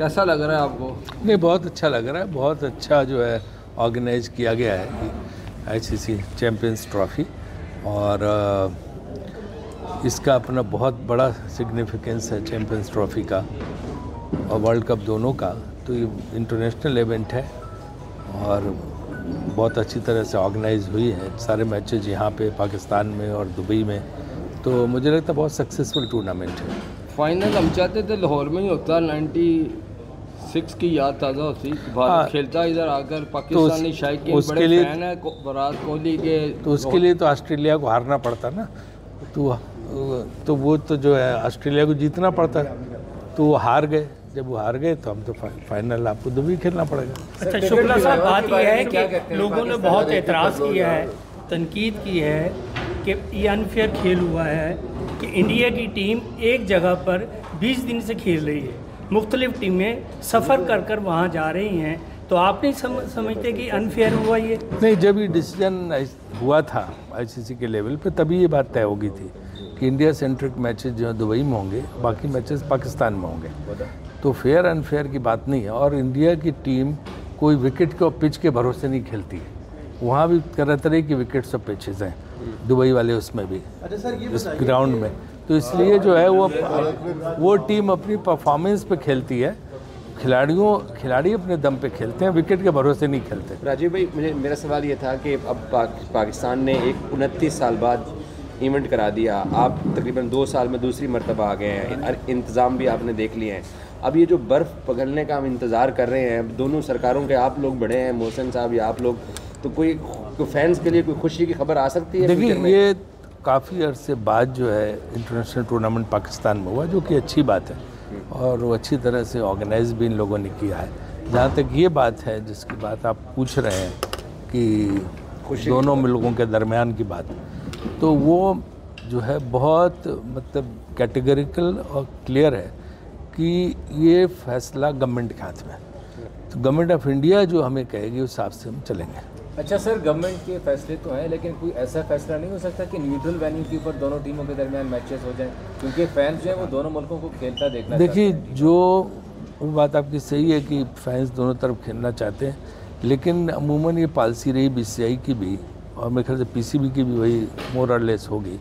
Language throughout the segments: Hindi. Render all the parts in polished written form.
कैसा लग रहा है आपको? नहीं, बहुत अच्छा लग रहा है, बहुत अच्छा जो है ऑर्गेनाइज किया गया है आईसीसी चैम्पियंस ट्रॉफी, और इसका अपना बहुत बड़ा सिग्निफिकेंस है चैम्पियंस ट्रॉफी का और वर्ल्ड कप दोनों का। तो ये इंटरनेशनल इवेंट है और बहुत अच्छी तरह से ऑर्गेनाइज हुई है। सारे मैचेज यहाँ पे पाकिस्तान में और दुबई में, तो मुझे लगता है बहुत सक्सेसफुल टूर्नामेंट है। फाइनल हम चाहते थे लाहौर में ही होता, 96 की याद ताज़ा होती, भारत खेलता इधर आकर। पाकिस्तानी शायकीन बड़े फैन है विराट कोहली के, तो उसके लिए तो ऑस्ट्रेलिया को हारना पड़ता ना, तो वो तो जो है ऑस्ट्रेलिया को जीतना पड़ता, तो वो हार गए। जब वो हार गए तो हम तो फाइनल आपको दुबई खेलना पड़ेगा। अच्छा शुक्ला साहब, बात यह है कि लोगों ने बहुत एतराज़ किया है, तनकीद की है कि ये अनफेयर खेल हुआ है कि इंडिया की टीम एक जगह पर 20 दिन से खेल रही है, मुख्तलिफ टीमें सफ़र कर कर वहाँ जा रही हैं, तो आप नहीं समझते कि अनफेयर हुआ ये? नहीं, जब ये डिसीजन हुआ था आईसीसी के लेवल पे तभी ये बात तय होगी थी कि इंडिया सेंट्रिक मैचेस जो है दुबई में होंगे, बाकी मैचेस पाकिस्तान में होंगे। तो फेयर अनफेयर की बात नहीं है। और इंडिया की टीम कोई विकेट के और पिच के भरोसे नहीं खेलती है, वहाँ भी तरह तरह की विकेट्स और पिचेस हैं दुबई वाले उसमें भी, इस ग्राउंड में। तो इसलिए जो है वो टीम अपनी परफॉर्मेंस पे खेलती है, खिलाड़ी अपने दम पे खेलते हैं, विकेट के भरोसे नहीं खेलते। राजीव भाई, मेरा सवाल ये था कि अब पाकिस्तान ने एक 29 साल बाद इवेंट करा दिया, आप तकरीबन 2 साल में दूसरी मरतबा आ गए हैं, इंतज़ाम भी आपने देख लिए हैं। अब ये जो बर्फ़ पिघलने का हम इंतज़ार कर रहे हैं, दोनों सरकारों के आप लोग बड़े हैं, मोहसिन साहब या आप लोग, तो कोई फैंस के लिए कोई खुशी की खबर आ सकती है? देखिए, ये काफ़ी अरसे बाद जो है इंटरनेशनल टूर्नामेंट पाकिस्तान में हुआ, जो कि अच्छी बात है और वो अच्छी तरह से ऑर्गेनाइज भी इन लोगों ने किया है। जहाँ तक ये बात है जिसकी बात आप पूछ रहे हैं कि दोनों मुल्कों के दरमियान की बात, तो वो जो है बहुत मतलब कैटेगरिकल और क्लियर है कि ये फैसला गवर्नमेंट के हाथ में है। तो गवर्नमेंट ऑफ इंडिया जो हमें कहेगी उस हिसाब से हम चलेंगे। अच्छा सर, गवर्नमेंट के फैसले तो हैं, लेकिन कोई ऐसा फैसला नहीं हो सकता कि न्यूट्रल वेन्यू के ऊपर दोनों टीमों के दरमियान मैचेस हो जाएं, क्योंकि फैंस जो है वो दोनों मुल्कों को खेलता देखना चाहते हैं। देखिए, जो वो बात आपकी सही है कि फैंस दोनों तरफ खेलना चाहते हैं, लेकिन अमूमन ये पॉलिसी रही बीसीसीआई की भी और मेरे ख्याल से पीसीबी की भी वही मोर और लेस होगी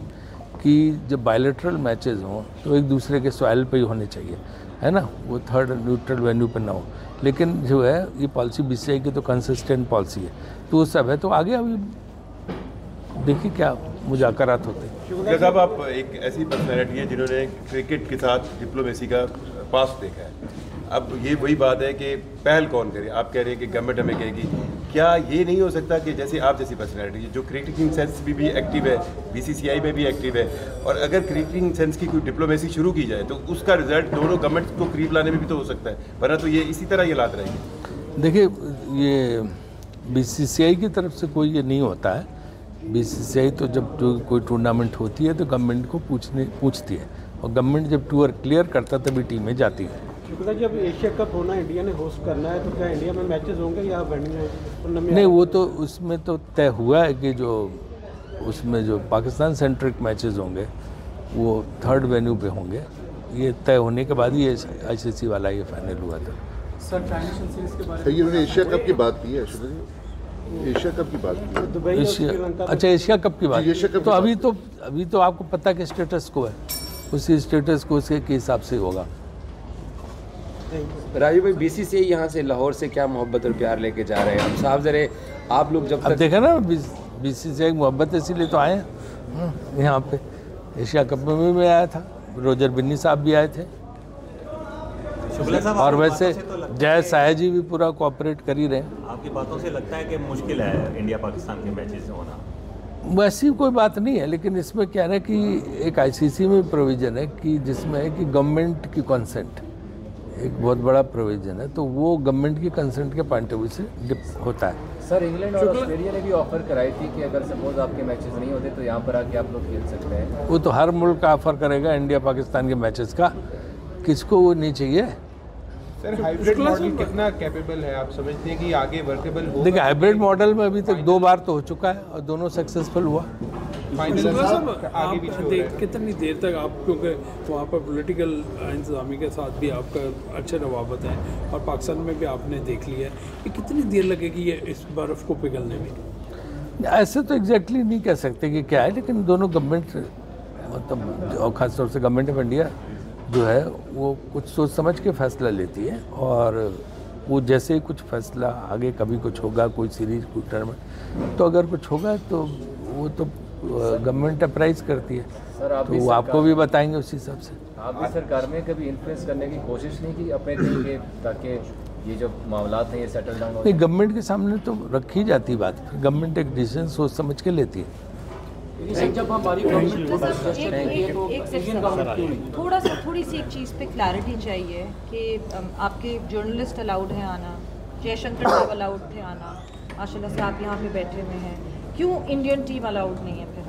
कि जब बायलैटरल मैचेस हों तो एक दूसरे के सॉइल पे ही होने चाहिए, है ना, वो थर्ड न्यूट्रल वेन्यू पे ना हो। लेकिन जो है ये पॉलिसी बीसीसीआई की तो कंसिस्टेंट पॉलिसी है, तो वो सब है। तो आगे अभी देखिए क्या मुज़ाकरात होते हैं। शुक्ला साहब, आप एक ऐसी पर्सनैलिटी है जिन्होंने क्रिकेट के साथ डिप्लोमेसी का पास देखा है। अब ये वही बात है कि पहल कौन करे? आप कह रहे हैं कि गवर्नमेंट हमें कहेगी, क्या ये नहीं हो सकता कि जैसे आप जैसी पर्सनैलिटी जो क्रिकेटिंग सेंस भी एक्टिव है, बीसीसीआई में भी एक्टिव है, और अगर क्रिकेटिंग सेंस की कोई डिप्लोमेसी शुरू की जाए तो उसका रिजल्ट दोनों गवर्नमेंट को करीब लाने में भी तो हो सकता है, वरना तो ये इसी तरह ये लात रहेगी। देखिए, ये बीसीसीआई की तरफ से कोई ये नहीं होता है। बीसीसीआई तो जब कोई टूर्नामेंट होती है तो गवर्नमेंट को पूछती है, और गवर्नमेंट जब टूर क्लियर करता तभी टीमें जाती हैं। शुक्ला जी, अब एशिया कप होना, इंडिया ने होस्ट करना है, तो क्या इंडिया में मैचेस होंगे या वेन्यू नहीं, वो तो उसमें तो तय हुआ है कि जो उसमें जो पाकिस्तान सेंट्रिक मैचेस होंगे वो थर्ड वेन्यू पे होंगे। ये तय होने के बाद ही आईसीसी वाला ये फाइनल हुआ था। सर, ट्रांजिशन सीरीज के बारे में उन्होंने एशिया कप की बात की है, शुक्ला जी, एशिया कप की बात की है। दुबई, अच्छा, एशिया कप की बात। तो अभी तो आपको पता कि स्टेटस को है, उसी स्टेटस को उसके हिसाब से होगा। राजीव भाई, बीसीसीआई यहाँ से लाहौर से क्या मोहब्बत और प्यार लेके जा रहे हैं? हम साहब जरे आप लोग जब तक देखा ना, बीसीसीआई मोहब्बत इसीलिए तो आए हैं यहाँ पे। एशिया कप में भी मैं आया था, रोजर बिन्नी साहब भी आए थे, और वैसे जय साया जी भी पूरा कोऑपरेट कर ही रहे हैं। आपकी बातों से लगता है कि मुश्किल है इंडिया पाकिस्तान के मैचेस होना? वैसी कोई बात नहीं है, लेकिन इसमें क्या है कि एक आईसीसी में प्रोविज़न है कि जिसमें है कि गवर्नमेंट की कंसेंट एक बहुत बड़ा प्रोविज़न है, तो वो गवर्नमेंट की कंसेंट के पॉइंट ऑफ व्यू से होता है। सर, इंग्लैंड और ऑस्ट्रेलिया ने भी ऑफर कराई थी कि अगर सपोज आपके मैचेस नहीं होते तो यहाँ पर आके आप लोग खेल सकते हैं। वो तो हर मुल्क का ऑफर करेगा इंडिया पाकिस्तान के मैचेस का, किसको वो नहीं चाहिए। सर, हाइब्रिड मॉडल कितना कैपेबल है, आप समझते हैं कि आगे वर्केबल होगा? देखिए, हाइब्रिड मॉडल में अभी तक 2 बार तो हो चुका है और दोनों सक्सेसफुल हुआ। कितनी देर तक आप, क्योंकि वहाँ पर पॉलिटिकल इंतजामी के साथ भी आपका अच्छे रवाबत है और पाकिस्तान में भी आपने देख लिया है, कि कितनी देर लगेगी ये इस बर्फ़ को पिघलने में? ऐसे तो एग्जैक्टली नहीं कह सकते कि क्या है, लेकिन दोनों गवर्नमेंट, मतलब और ख़ासतौर से गवर्नमेंट ऑफ इंडिया जो है वो कुछ सोच समझ के फैसला लेती है, और वो जैसे ही कुछ फैसला आगे कभी कुछ होगा, कोई सीरीज कोई टर्म, तो अगर कुछ होगा तो वो तो गवर्नमेंट अप्राइज करती है, तो वो आपको भी बताएंगे उस हिसाब से। आप भी सरकार में कभी इन्फ्लुएंस करने की कोशिश नहीं की अपने तरीके, ताकि ये जो मामला हैं ये सेटल डाउन हो? नहीं, गवर्नमेंट के सामने तो रखी जाती बात, गवर्नमेंट एक डिसीजन सोच समझ के लेती है। जब हमारी थोड़ी सी एक चीज़ पे क्लैरिटी चाहिए कि आपके जर्नलिस्ट अलाउड हैं आना, जयशंकर साहब अलाउड थे आना, माशाल्लाह से आप यहाँ पे बैठे हुए हैं, क्यों इंडियन टीम अलाउड नहीं है फिर?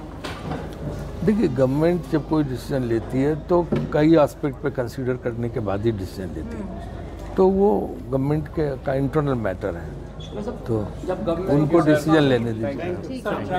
देखिए, गवर्नमेंट जब कोई डिसीजन लेती है तो कई एस्पेक्ट पे कंसीडर करने के बाद ही डिसीजन लेती है, तो वो गवर्नमेंट का इंटरनल मैटर है, तो उनको डिसीजन लेने दीजिए।